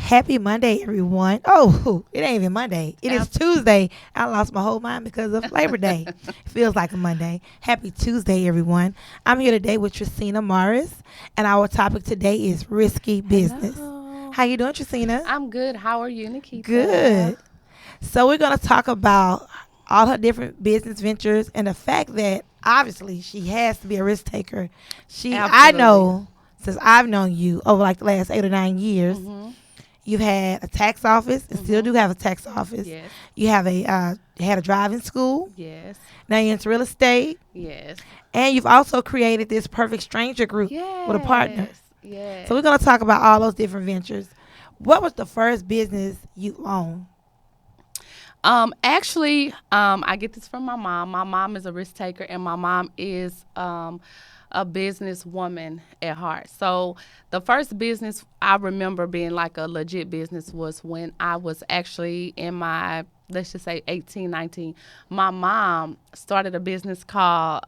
Happy Monday, everyone. Oh, it ain't even Monday. It is Tuesday. I lost my whole mind because of Labor Day. It feels like a Monday. Happy Tuesday, everyone. I'm here today with Tracina Morris, and our topic today is risky business. Hello. How you doing, Tracina? I'm good. How are you, NaKeitha? Good. So we're going to talk about all her different business ventures and the fact that obviously she has to be a risk taker. I know, since I've known you over like the last 8 or 9 years, you've had a tax office and still do have a tax office. Yes. You have had a driving school. Yes. Now you're into real estate. Yes. And you've also created this perfect stranger group with a partner. Yes. So we're going to talk about all those different ventures. What was the first business you owned? Actually, I get this from my mom. My mom is a risk taker, and my mom is a businesswoman at heart. So the first business I remember being like a legit business was when I was actually in my, let's just say 18, 19. My mom started a business called,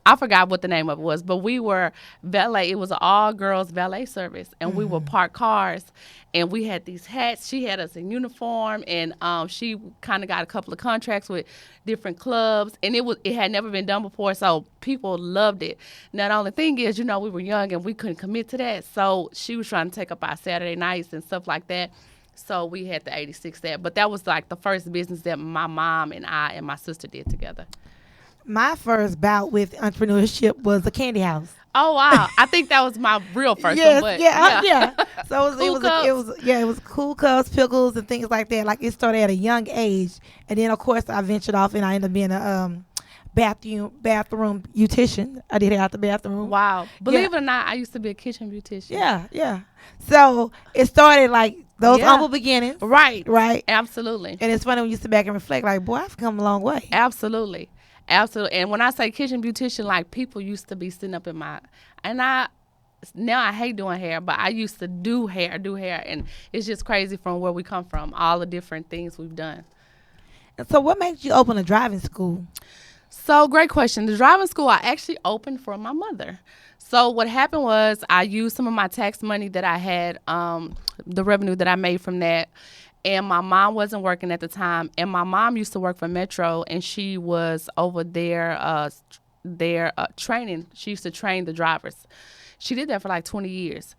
I forgot what the name of it was, but we were valet. It was an all-girls valet service, and we would park cars, and we had these hats. She had us in uniform, and she kind of got a couple of contracts with different clubs, and it had never been done before, so people loved it. Now, the only thing is, we were young, and we couldn't commit to that, so she was trying to take up our Saturday nights and stuff like that. So we had the 86 that, but that was like the first business that my mom and I and my sister did together. My first bout with entrepreneurship was a candy house. Oh wow! I think that was my real first yes, one. But yeah. So it was cool cups, pickles, and things like that. Like it started at a young age, and then of course I ventured off and I ended up being a bathroom beautician. I did it out the bathroom. Wow! Believe it or not, I used to be a kitchen beautician. Yeah. So it started like those humble beginnings. Right. And Absolutely. it's funny when you sit back and reflect, like, boy, I've come a long way. Absolutely. And when I say kitchen beautician, like people used to be sitting up in now I hate doing hair, but I used to do hair, and it's just crazy from where we come from, all the different things we've done. And so what made you open a driving school? So great question. The driving school I actually opened for my mother. So what happened was I used some of my tax money that I had, the revenue that I made from that. And my mom wasn't working at the time. And my mom used to work for Metro, and she was over there training. She used to train the drivers. She did that for like 20 years.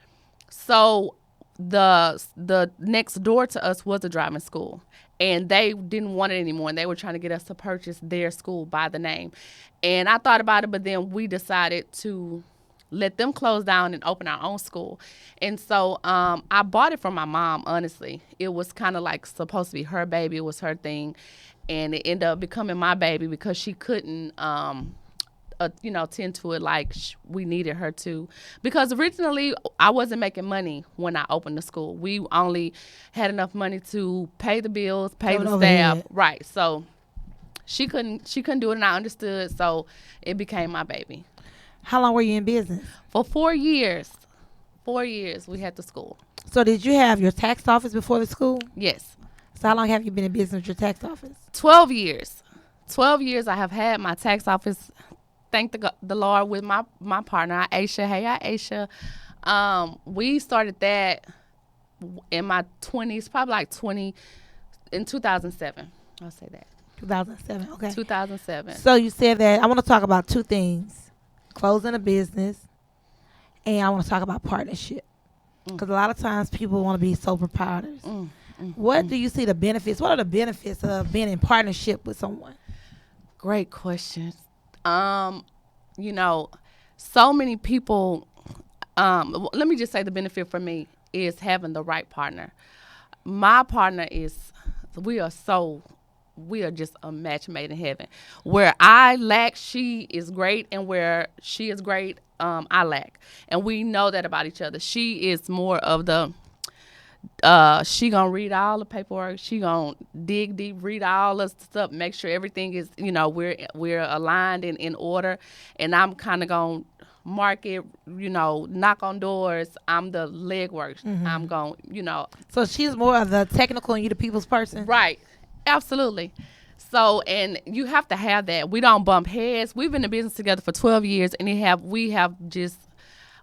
So the next door to us was a driving school. And they didn't want it anymore. And they were trying to get us to purchase their school by the name. And I thought about it, but then we decided to let them close down and open our own school. And so I bought it from my mom, honestly. It was kind of like supposed to be her baby. It was her thing. And it ended up becoming my baby because she couldn't, tend to it like we needed her to. Because originally, I wasn't making money when I opened the school. We only had enough money to pay the bills, pay the staff. Right. So she couldn't do it, and I understood. So it became my baby. How long were you in business? For 4 years. 4 years we had the school. So did you have your tax office before the school? Yes. So how long have you been in business with your tax office? 12 years. 12 years I have had my tax office. Thank the Lord with my partner, Aisha. Hey, Aisha. We started that in my 20s, probably like 20, in 2007. I'll say that. 2007, okay. 2007. So you said that I want to talk about two things. Closing a business, and I want to talk about partnership. Because a lot of times people want to be sole proprietors. What do you see the benefits? What are the benefits of being in partnership with someone? Great question. So many people, let me just say the benefit for me is having the right partner. My partner we are just a match made in heaven. Where I lack, she is great, and where she is great, I lack. And we know that about each other. She is more of the, she gonna read all the paperwork. She gonna dig deep, read all the stuff, make sure everything is, we're aligned and in order. And I'm kind of gonna market, knock on doors. I'm the legwork. I'm going, So she's more of the technical and you the people's person? Right. Absolutely. So, and you have to have that. We don't bump heads. We've been in business together for 12 years, and we have just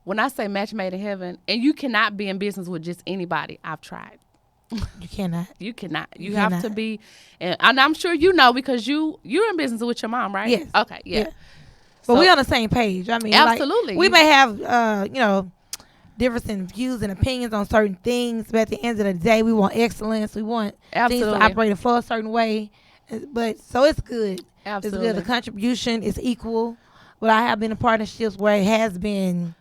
when I say match made in heaven, and you cannot be in business with just anybody. I've tried. You cannot. You cannot. You have to be, and I'm sure you know because you're in business with your mom, right? Yes. Okay. Yeah. But we on the same page. I mean, absolutely. Like, we may have, difference in views and opinions on certain things, but at the end of the day, we want excellence. We want things to operate in for a certain way. But so it's good. Absolutely. It's good. The contribution is equal. But I have been in partnerships where it has been,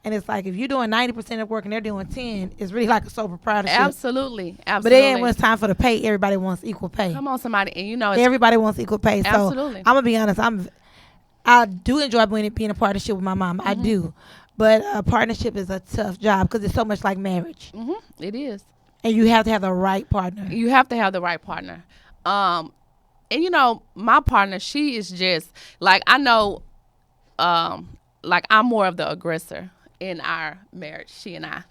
and it's like if you're doing 90% of work and they're doing 10, it's really like a sole proprietorship. Absolutely. But then when it's time for the pay, everybody wants equal pay. Come on, somebody, and everybody wants equal pay. Absolutely. So I'm gonna be honest. I do enjoy being in a partnership with my mom. I do. But a partnership is a tough job because it's so much like marriage. It is. And you have to have the right partner. You have to have the right partner. And my partner, she is just like, I know, like I'm more of the aggressor in our marriage, she and I.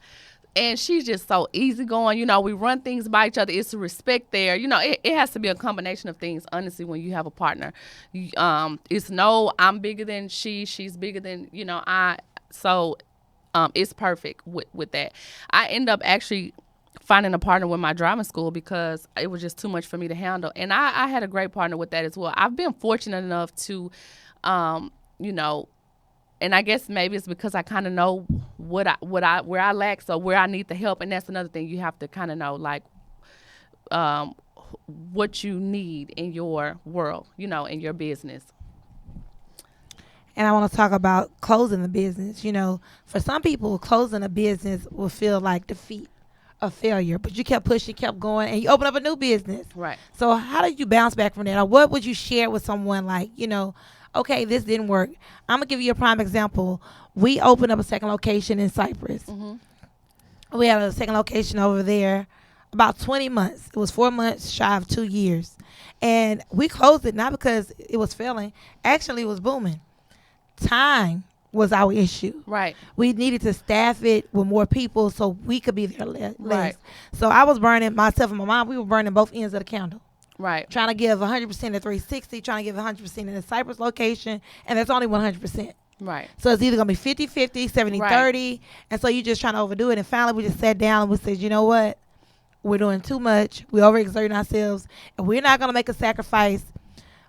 And she's just so easygoing. We run things by each other. It's respect there. It has to be a combination of things, honestly, when you have a partner. It's no, I'm bigger than she's bigger than, I. So it's perfect with that. I end up actually finding a partner with my driving school because it was just too much for me to handle. And I had a great partner with that as well. I've been fortunate enough to, and I guess maybe it's because I kind of know where I lack, so where I need the help. And that's another thing you have to kind of know, like, what you need in your world, in your business. And I want to talk about closing the business. For some people, closing a business will feel like defeat or failure, but you kept pushing, kept going, and you open up a new business. Right. So how did you bounce back from that? Or what would you share with someone like, okay, this didn't work. I'm going to give you a prime example. We opened up a second location in Cyprus. We had a second location over there about 20 months. It was 4 months shy of 2 years. And we closed it not because it was failing. Actually, it was booming. Time was our issue. Right. We needed to staff it with more people so we could be there less. Right. So I was burning, myself and my mom, we were burning both ends of the candle. Right. Trying to give 100% at 360, trying to give 100% in the Cyprus location, and that's only 100%. Right. So it's either going to be 50-50, 70-30, and so you're just trying to overdo it. And finally, we just sat down and we said, you know what? We're doing too much. We're overexerting ourselves, and we're not going to make a sacrifice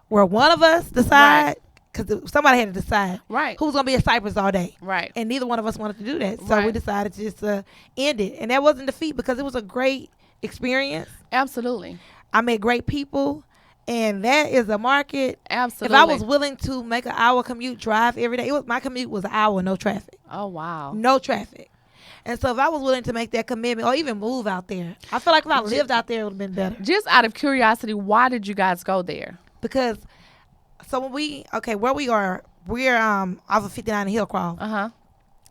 where one of us decide, because somebody had to decide who's going to be in Cyprus all day. Right. And neither one of us wanted to do that. So we decided to just end it. And that wasn't defeat because it was a great experience. Absolutely. I met great people, and that is a market. Absolutely. If I was willing to make an hour commute drive every day, my commute was an hour, no traffic. Oh, wow. No traffic. And so if I was willing to make that commitment or even move out there, I feel like if I lived out there, it would have been better. Just out of curiosity, why did you guys go there? Because, so when where we are, we're off of 59 Hillcroft.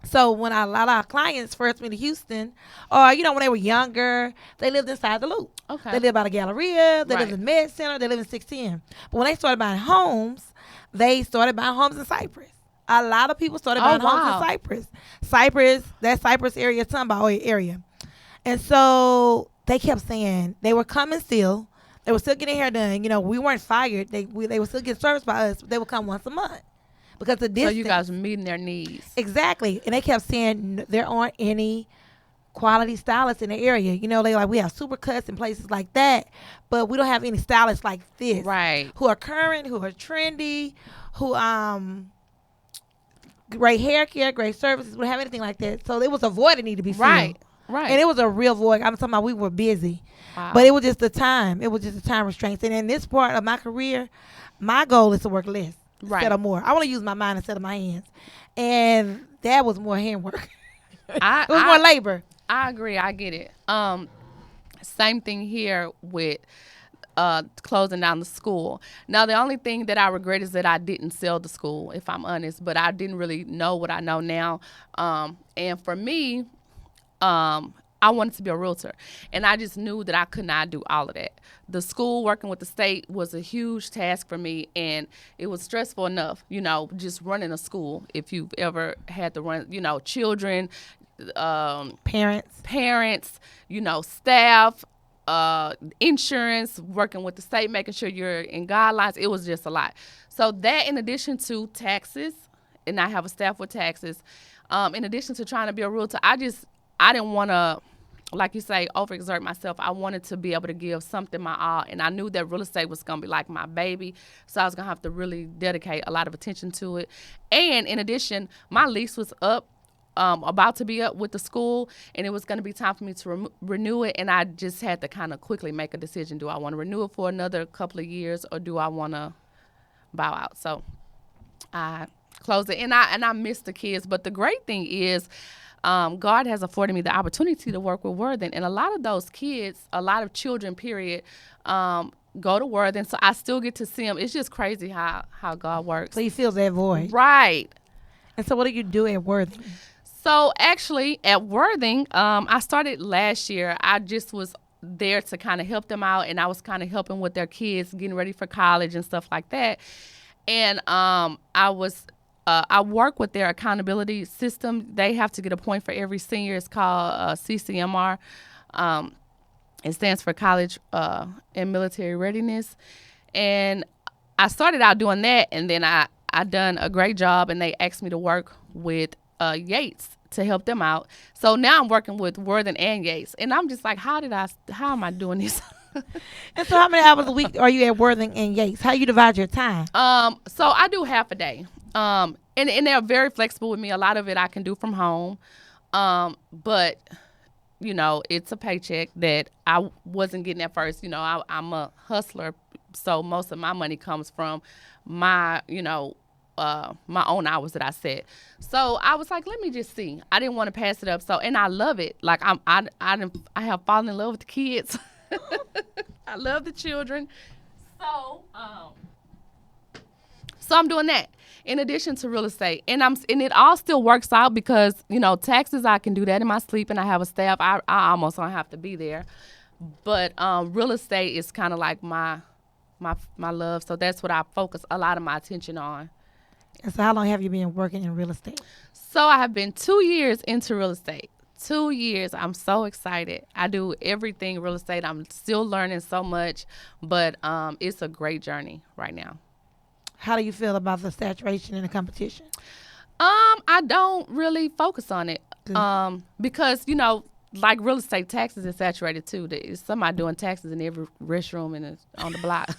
So when a lot of our clients first moved to Houston, or, when they were younger, they lived inside the Loop. Okay. They lived by the Galleria. They lived in the Med Center. They lived in 610. But when they started buying homes, they started buying homes in Cyprus. A lot of people started buying homes in Cyprus. That Cyprus area, Tomball area. And so they kept saying they were coming still. They were still getting hair done. We weren't fired. They were still getting serviced by us. But they would come once a month. Because the distance. So you guys were meeting their needs. Exactly. And they kept saying there aren't any quality stylists in the area. They like, we have Supercuts and places like that, but we don't have any stylists like this. Right. Who are current, who are trendy, who great hair care, great services. We don't have anything like that. So it was a void that needed to be filled. Right. And it was a real void. I'm talking about we were busy. Wow. But it was just the time. It was just the time restraints. And in this part of my career, my goal is to work less. Instead of more. I want to use my mind instead of my hands. And that was more handwork. It was more labor. I agree. I get it. Same thing here with closing down the school. Now, the only thing that I regret is that I didn't sell the school, if I'm honest. But I didn't really know what I know now. And for me, I wanted to be a realtor. And I just knew that I could not do all of that. The school, working with the state, was a huge task for me. And it was stressful enough, just running a school. If you've ever had to run, children, parents, staff, insurance, working with the state, making sure you're in guidelines. It was just a lot. So that, in addition to taxes, and I have a staff with taxes, in addition to trying to be a realtor, I didn't want to, like you say, overexert myself. I wanted to be able to give something my all, and I knew that real estate was going to be like my baby, so I was going to have to really dedicate a lot of attention to it. And in addition, my lease was up, about to be up with the school, and it was going to be time for me to renew it, and I just had to kind of quickly make a decision. Do I want to renew it for another couple of years, or do I want to bow out? So I closed it, and I missed the kids. But the great thing is, God has afforded me the opportunity to work with Worthing, and a lot of those kids, a lot of children, period, go to Worthing, so I still get to see them. It's just crazy how God works. So you feel that void, right? And so, what do you do at Worthing? So actually, at Worthing, I started last year. I just was there to kind of help them out, and I was kind of helping with their kids getting ready for college and stuff like that. And I work with their accountability system. They have to get a point for every senior. It's called CCMR. It stands for College and Military Readiness. And I started out doing that, and then I done a great job, and they asked me to work with Yates to help them out. So now I'm working with Worthing and Yates, and I'm just like, how am I doing this? And so how many hours a week are you at Worthing and Yates? How you divide your time? So I do half a day. And they're very flexible with me. A lot of it I can do from home. But, it's a paycheck that I wasn't getting at first. I'm a hustler, so most of my money comes from my own hours that I set. So I was like, let me just see. I didn't want to pass it up. So, and I love it. Like I have fallen in love with the kids. I love the children. So I'm doing that in addition to real estate, and it all still works out because taxes, I can do that in my sleep, and I have a staff. I almost don't have to be there, but real estate is kind of like my love. So that's what I focus a lot of my attention on. And so how long have you been working in real estate? So I have been 2 years into real estate. 2 years. I'm so excited. I do everything real estate. I'm still learning so much, but it's a great journey right now. How do you feel about the saturation and the competition? I don't really focus on it. Because, like real estate, taxes is saturated too. There's somebody doing taxes in every restroom on the block.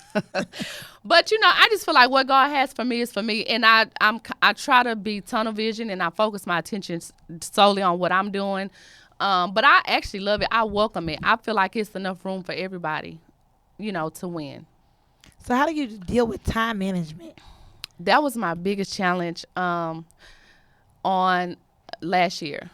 But I just feel like what God has for me is for me, and I try to be tunnel vision, and I focus my attention solely on what I'm doing. But I actually love it. I welcome it. I feel like it's enough room for everybody, to win. So how do you deal with time management? That was my biggest challenge on last year.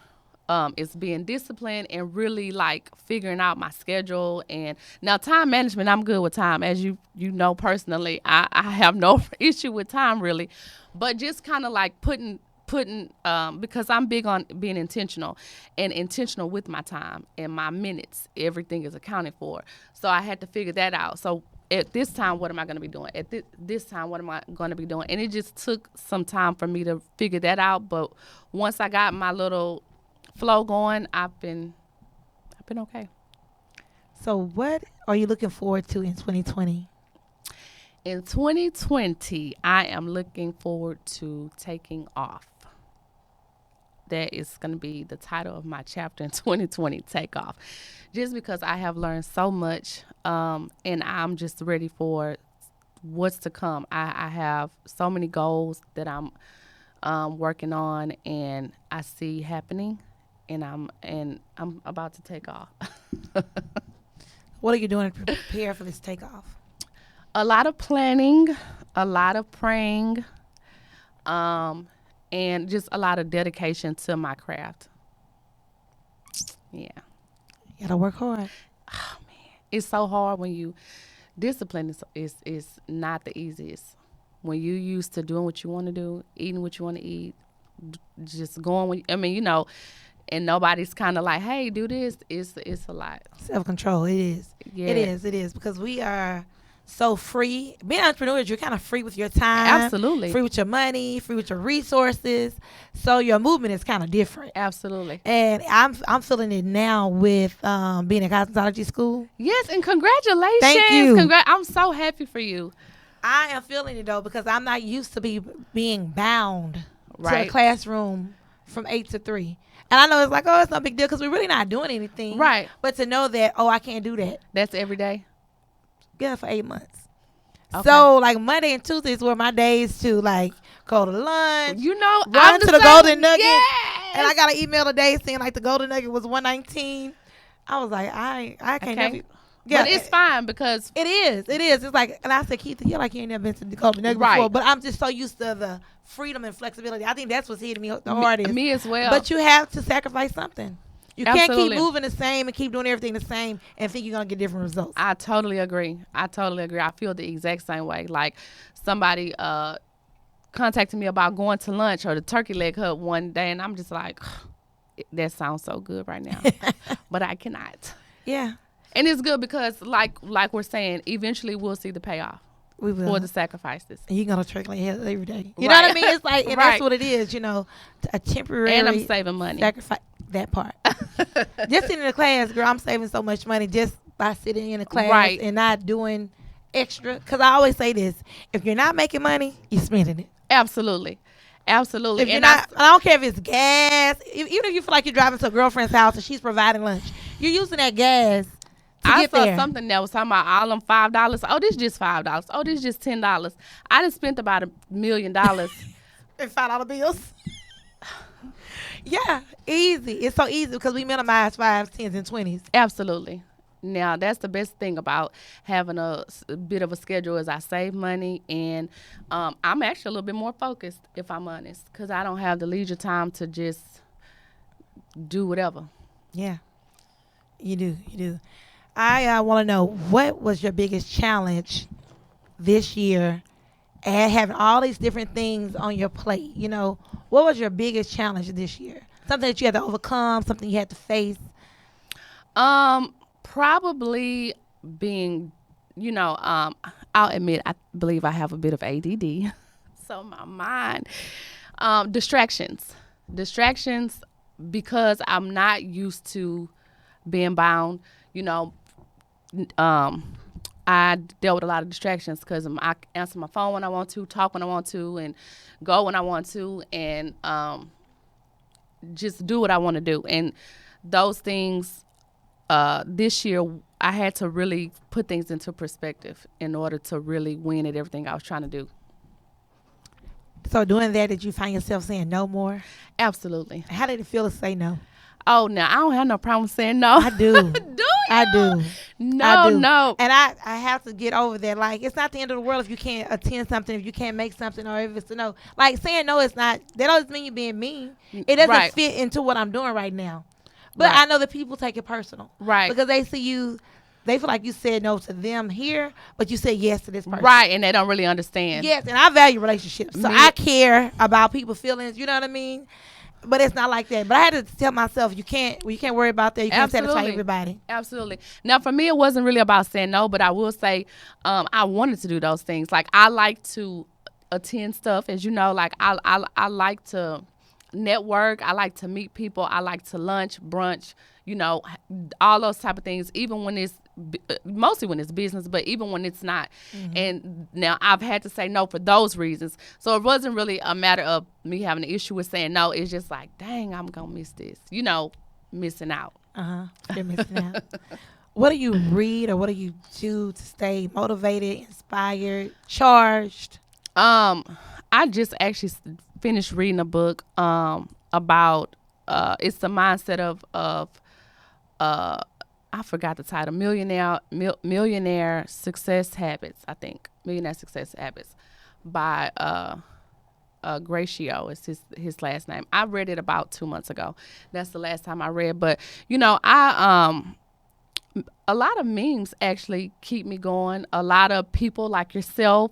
It's being disciplined and really like figuring out my schedule. And now time management, I'm good with time. As you know personally, I have no issue with time really, but just kind of like putting because I'm big on being intentional with my time and my minutes. Everything is accounted for. So I had to figure that out. So at this time, what am I going to be doing? At this time, what am I going to be doing? And it just took some time for me to figure that out. But once I got my little flow going, I've been okay. So what are you looking forward to in 2020? In 2020, I am looking forward to taking off. That is going to be the title of my chapter in 2020, Take Off. Just because I have learned so much, and I'm just ready for what's to come. I have so many goals that I'm working on, and I see happening. And I'm about to take off. What are you doing to prepare for this takeoff? A lot of planning, a lot of praying, and just a lot of dedication to my craft. Yeah. You gotta work hard. Oh man, it's so hard when you discipline is not the easiest. When you used to doing what you want to do, eating what you want to eat, just going. And nobody's kind of like, hey, do this. It's a lot. Self-control. It is. Yeah. It is. Because we are so free. Being entrepreneurs, you're kind of free with your time. Absolutely. Free with your money. Free with your resources. So your movement is kind of different. Absolutely. And I'm feeling it now with being in cosmetology school. Yes, and congratulations. Thank you. I'm so happy for you. I am feeling it, though, because I'm not used to being bound right. to a classroom from 8 to 3. And I know it's like, oh, it's no big deal because we're really not doing anything. Right. But to know that, oh, I can't do that. That's every day? Yeah, for 8 months. Okay. So, like, Monday and Tuesdays were my days to, like, go to lunch. You know, run to the Golden Nugget. Yes! And I got an email today saying, like, the Golden Nugget was $119. I was like, I can't never. Yeah, but it's fine because it is. It's like, and I said, Keitha, you're like you ain't never been to the Golden Nugget right. before, but I'm just so used to the freedom and flexibility. I think that's what's hitting me the hardest. Me as well. But you have to sacrifice something. You Absolutely. can't keep moving the same and keep doing everything the same and think you're gonna get different results. I totally agree. I feel the exact same way. Like somebody contacted me about going to lunch or the turkey leg hut one day, and I'm just like, that sounds so good right now, but I cannot. Yeah. And it's good because, like we're saying, eventually we'll see the payoff. We will. For the sacrifices. And you're going to trickle ahead every day. You know what I mean? It's like, and that's what it is, you know, a temporary. And I'm saving money. Sacrifice that part. Just sitting in the class, girl, I'm saving so much money just by sitting in the class and not doing extra. Because I always say this, if you're not making money, you're spending it. Absolutely. Absolutely. If you're not, I don't care if it's gas. Even if you feel like you're driving to a girlfriend's house and she's providing lunch, you're using that gas. I saw something that was talking about all them $5. Oh, this just $5. Oh, this just $10. I done spent about $1 million in $5 bills. Yeah, easy. It's so easy because we minimize 5s, 10s, and 20s. Absolutely. Now, that's the best thing about having a bit of a schedule is I save money, and I'm actually a little bit more focused, if I'm honest, because I don't have the leisure time to just do whatever. Yeah, you do. I want to know, what was your biggest challenge this year and having all these different things on your plate? You know, what was your biggest challenge this year? Something that you had to overcome, something you had to face? Probably being, you know, I'll admit, I believe I have a bit of ADD. So my mind, distractions, because I'm not used to being bound, you know. I dealt with a lot of distractions because I answer my phone when I want to, talk when I want to, and go when I want to, and just do what I want to do. And those things, this year, I had to really put things into perspective in order to really win at everything I was trying to do. So doing that, did you find yourself saying no more? Absolutely. How did it feel to say no? Oh, no, I don't have no problem saying no. I do. Do you? I do. No. And I have to get over that. Like, it's not the end of the world if you can't attend something, if you can't make something, or if it's a no. Like, saying no is not, that doesn't mean you're being mean. It doesn't fit into what I'm doing right now. But I know that people take it personal. Right. Because they see you, they feel like you said no to them here, but you said yes to this person. Right, and they don't really understand. Yes, and I value relationships. So I care about people's feelings, you know what I mean? But it's not like that. But I had to tell myself, you can't worry about that. You can't satisfy everybody. Absolutely. Now, for me, it wasn't really about saying no, but I will say I wanted to do those things. Like, I like to attend stuff, as you know. Like, I like to network. I like to meet people. I like to lunch, brunch, you know, all those type of things, even when it's mostly when it's business, but even when it's not. Mm-hmm. And now I've had to say no for those reasons. So it wasn't really a matter of me having an issue with saying no. It's just like, dang, I'm going to miss this, you know, missing out. You're missing out. What do you read or what do you do to stay motivated, inspired, charged? I just actually finished reading a book about it's the mindset of I forgot the title, Millionaire Success Habits, I think. Millionaire Success Habits by Gratio is his last name. I read it about 2 months ago. That's the last time I read. But, you know, a lot of memes actually keep me going. A lot of people like yourself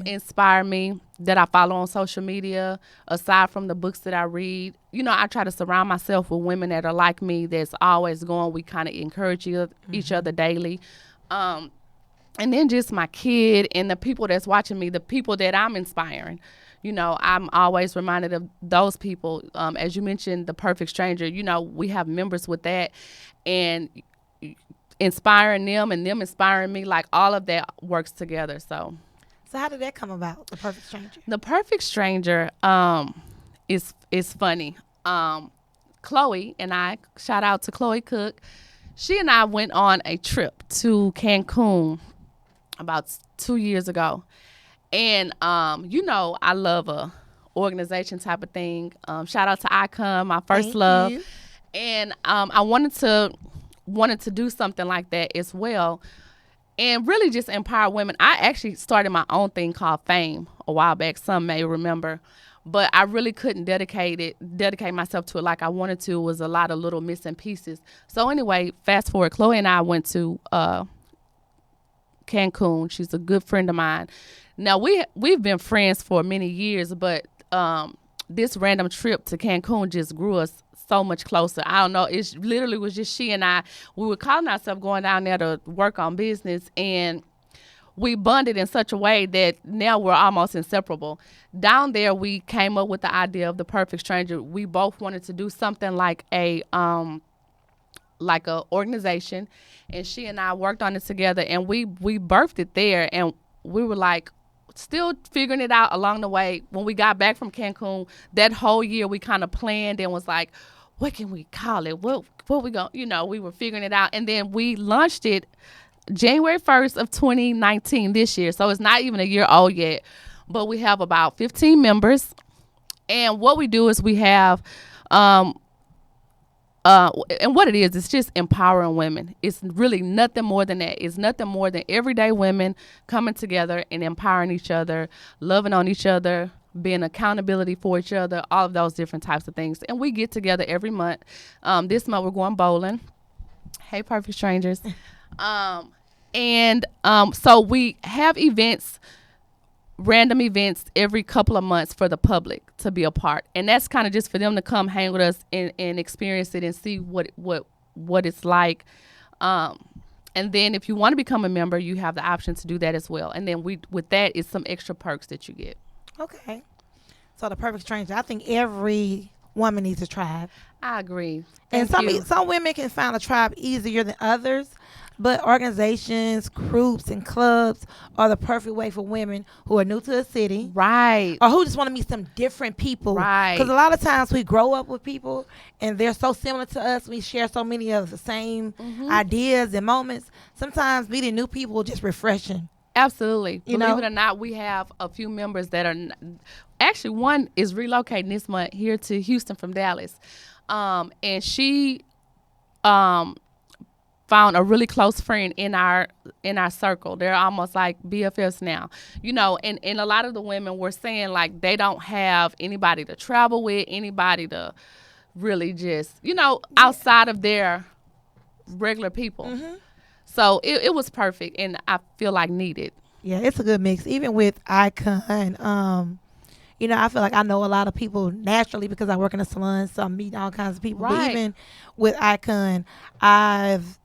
inspire me that I follow on social media. Aside from the books that I read, you know, I try to surround myself with women that are like me, that's always going. We kind of encourage each other daily. And then just my kid and the people that's watching me, the people that I'm inspiring. You know, I'm always reminded of those people. As you mentioned, The Perfect Stranger, you know, we have members with that. And inspiring them and them inspiring me, like all of that works together. So how did that come about, The Perfect Stranger? The Perfect Stranger is funny. Chloe and I, shout out to Chloe Cook, she and I went on a trip to Cancun about 2 years ago. And, I love a organization type of thing. Shout out to Icon, my first love. You. And I wanted to do something like that as well, and really just empower women. I actually started my own thing called Fame a while back. Some may remember, but I really couldn't dedicate myself to it like I wanted to. It was a lot of little missing pieces. So anyway, fast forward, Chloe and I went to Cancun. She's a good friend of mine. Now we've been friends for many years, but this random trip to Cancun just grew us so much closer. I don't know. It literally was just she and I. We were calling ourselves going down there to work on business, and we bonded in such a way that now we're almost inseparable. Down there, we came up with the idea of the perfect stranger. We both wanted to do something like a organization, and she and I worked on it together, and we birthed it there, and we were like still figuring it out along the way. When we got back from Cancun, that whole year we kind of planned and was like, what can we call it? What we going, we were figuring it out. And then we launched it January 1st of 2019 this year. So it's not even a year old yet, but we have about 15 members. And what we do is we have, and what it is, it's just empowering women. It's really nothing more than that. It's nothing more than everyday women coming together and empowering each other, loving on each other, being accountability for each other, all of those different types of things. And we get together every month. This month we're going bowling. Hey, perfect strangers. So we have events, random events every couple of months for the public to be a part. And that's kind of just for them to come hang with us and experience it and see what it's like. And then if you want to become a member, you have the option to do that as well. And then with that is some extra perks that you get. Okay. So the perfect stranger, I think every woman needs a tribe. I agree. And some women can find a tribe easier than others, but organizations, groups, and clubs are the perfect way for women who are new to a city. Right. Or who just want to meet some different people. Right. Because a lot of times we grow up with people and they're so similar to us. We share so many of the same ideas and moments. Sometimes meeting new people is just refreshing. Absolutely. Believe it or not, we have a few members that are actually, one is relocating this month here to Houston from Dallas. And she found a really close friend in our circle. They're almost like BFFs now. And a lot of the women were saying like they don't have anybody to travel with, anybody to really just, outside of their regular people. Mm-hmm. So it was perfect, and I feel like needed. Yeah, it's a good mix. Even with Icon, I feel like I know a lot of people naturally because I work in a salon, so I'm meeting all kinds of people. Right. But even with Icon, I've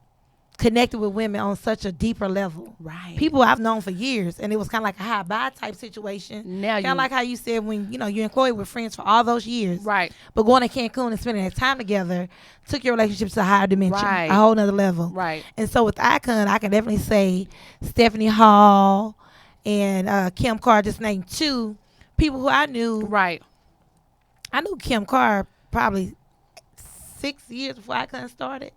connected with women on such a deeper level. Right. People I've known for years, and it was kind of like a high-bye type situation. Kind of like how you said when, you and Chloe were friends for all those years. Right. But going to Cancun and spending that time together took your relationships to a higher dimension, right. a whole nother level. Right. And so with Icon, I can definitely say Stephanie Hall and Kim Carr, just named two people who I knew. Right. I knew Kim Carr probably 6 years before Icon started.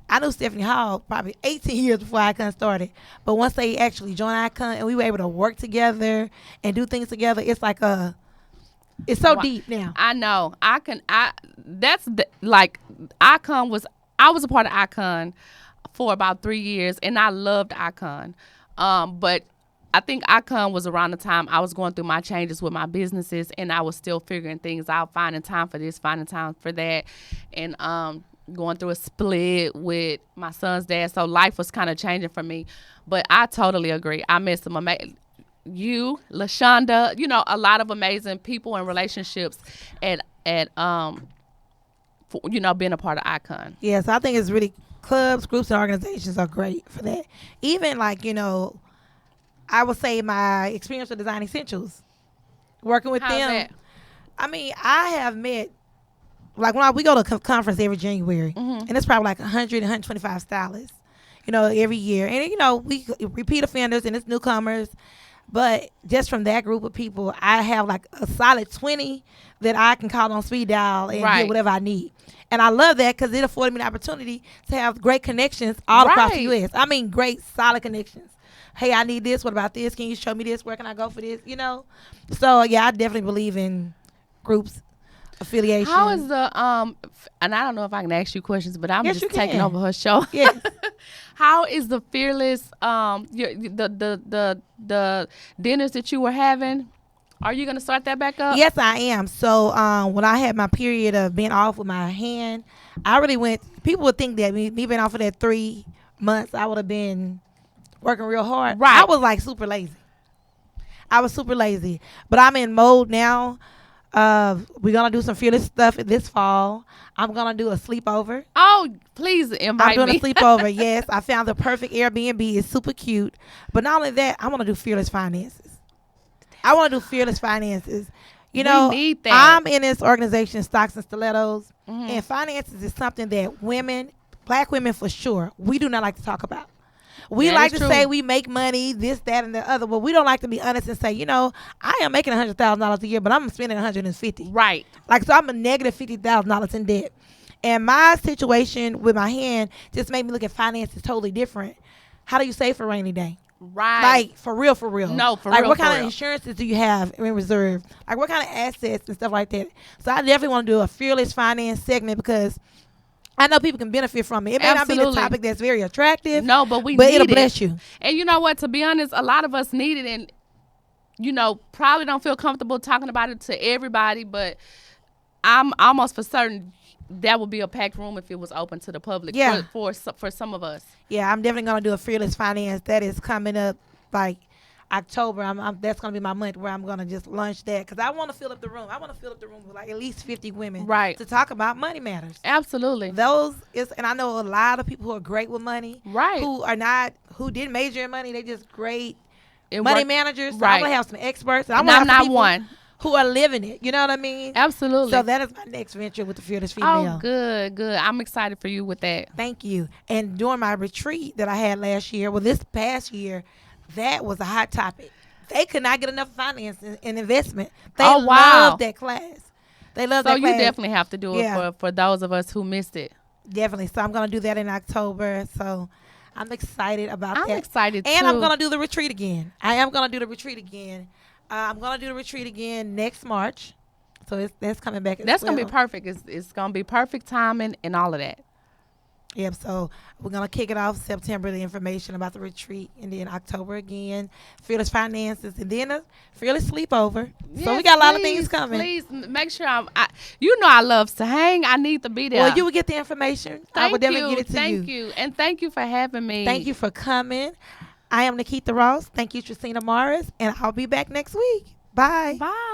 I knew Stephanie Hall probably 18 years before Icon started. But once they actually joined Icon and we were able to work together and do things together, it's like it's so deep now. I know. Icon I was a part of Icon for about 3 years, and I loved Icon. But I think Icon was around the time I was going through my changes with my businesses, and I was still figuring things out, finding time for this, finding time for that, and going through a split with my son's dad. So life was kind of changing for me. But I totally agree. I met some amazing, LaShonda, a lot of amazing people and relationships at being a part of Icon. Yes, I think it's really, clubs, groups, and organizations are great for that. Even like, I would say my experience with Design Essentials, working with them. That? I mean, I have met, like when we go to a conference every January, and it's probably like 100, 125 stylists, every year. And, we repeat offenders and it's newcomers. But just from that group of people, I have like a solid 20 that I can call on speed dial and get whatever I need. And I love that because it afforded me the opportunity to have great connections all across the U.S. I mean, great, solid connections. Hey, I need this. What about this? Can you show me this? Where can I go for this? You know? So, yeah, I definitely believe in groups, affiliation. How is the, and I don't know if I can ask you questions, but I'm just taking over her show. Yes. How is the Fearless, the dinners that you were having? Are you going to start that back up? Yes, I am. So when I had my period of being off with my hand, I really went, people would think that me being off for that 3 months, I would have been working real hard. Right. I was like super lazy. But I'm in mode now. We're going to do some Fearless stuff this fall. I'm going to do a sleepover. Oh, please invite me. I'm doing a sleepover, yes. I found the perfect Airbnb. It's super cute. But not only that, I want to do Fearless Finances. You know, we need that. I'm in this organization, Stocks and Stilettos, and finances is something that women, black women for sure, we do not like to talk about. We like to say we make money, this, that, and the other, but we don't like to be honest and say, you know, I am making $100,000 a year, but I'm spending $150,000. Right. Like, so I'm a negative $50,000 in debt. And my situation with my hand just made me look at finances totally different. How do you save for a rainy day? Right. Like, for real. No, for real. Like, what kind of insurances do you have in reserve? Like, what kind of assets and stuff like that? So I definitely want to do a Fearless Finance segment because I know people can benefit from it. It may not be the topic that's very attractive. No, but it'll bless you. And you know what? To be honest, a lot of us need it, and you know, probably don't feel comfortable talking about it to everybody. But I'm almost for certain that would be a packed room if it was open to the public. Yeah. For some of us. Yeah, I'm definitely gonna do a Fearless Finance that is coming up like October. That's gonna be my month where I'm gonna just launch that because I want to fill up the room. I want to fill up the room with like at least 50 women, right, to talk about money matters. Absolutely. And I know a lot of people who are great with money, right, who didn't major in money. They just great money managers. So right. I'm gonna have some experts. And I'm not one who are living it. You know what I mean? Absolutely. So that is my next venture with the Fearless Female. Oh, good. I'm excited for you with that. Thank you. And during my retreat that I had last year, this past year, that was a hot topic. They could not get enough finance and investment. They love that class. They love that class. So you definitely have to do it for those of us who missed it. Definitely. So I'm going to do that in October. So I'm excited about that. I'm excited, too. And I'm going to do the retreat again. I am going to do the retreat again. I'm going to do the retreat again next March. So that's coming back. That's going to be perfect. It's going to be perfect timing and all of that. Yep. So we're going to kick it off September, the information about the retreat. And then October again, Fearless Finances. And then a Fearless Sleepover. Yes, so we got a lot of things coming. Please make sure I love to hang. I need to be there. Well, you will get the information. I will definitely get it to you. Thank you. And thank you for having me. Thank you for coming. I am NaKeitha Ross. Thank you, Tracina Morris. And I'll be back next week. Bye. Bye.